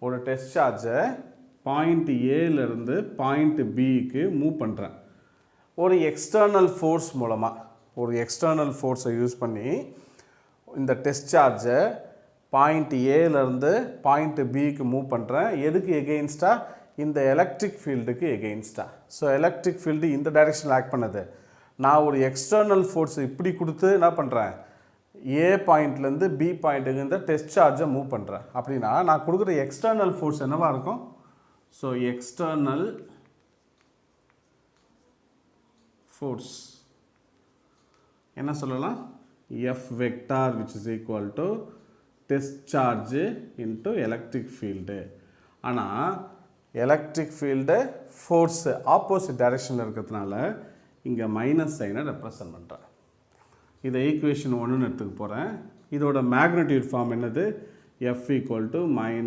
ஒரு டெஸ்ட் சார்ஜை point ஏலேருந்து point பிக்கு மூவ் பண்ணுறேன். ஒரு எக்ஸ்டர்னல் ஃபோர்ஸ் மூலமாக, ஒரு எக்ஸ்டர்னல் ஃபோர்ஸை யூஸ் பண்ணி இந்த டெஸ்ட் சார்ஜை பாயிண்ட் ஏலேருந்து பாயிண்ட் பிக்கு மூவ் பண்ணுறேன். எதுக்கு எகெயின்ஸ்டாக? இந்த எலக்ட்ரிக் ஃபீல்டுக்கு எகெயின்ஸ்டாக. ஸோ எலக்ட்ரிக் ஃபீல்டு இந்த டைரெக்ஷனில் ஆக்ட் பண்ணுது. நான் ஒரு எக்ஸ்டர்னல் ஃபோர்ஸை இப்படி கொடுத்து என்ன பண்ணுறேன், ஏ பாயிண்ட்லேருந்து பி பாயிண்ட்டுக்கு இந்த டெஸ்ட் சார்ஜை மூவ் பண்ணுறேன். அப்படின்னா நான் கொடுக்குற எக்ஸ்டர்னல் ஃபோர்ஸ் என்னவாக இருக்கும்? ஸோ எக்ஸ்டர்னல் ஃபோர்ஸ் என்ன சொல்லலாம்? F vector which is equal to test charge into electric field. ஆனால் எலக்ட்ரிக் ஃபீல்டு ஃபோர்ஸு ஆப்போசிட் டைரெக்ஷனில் இருக்கிறதுனால இங்கே மைனஸ் சைனை ரெப்ரசன்ட் பண்ணுறேன். இதை ஈக்குவேஷன் 1ன்னு எடுத்துக்க போகிறேன். இதோட மேக்னிடியூட் ஃபார்ம் என்னது? F equal to minus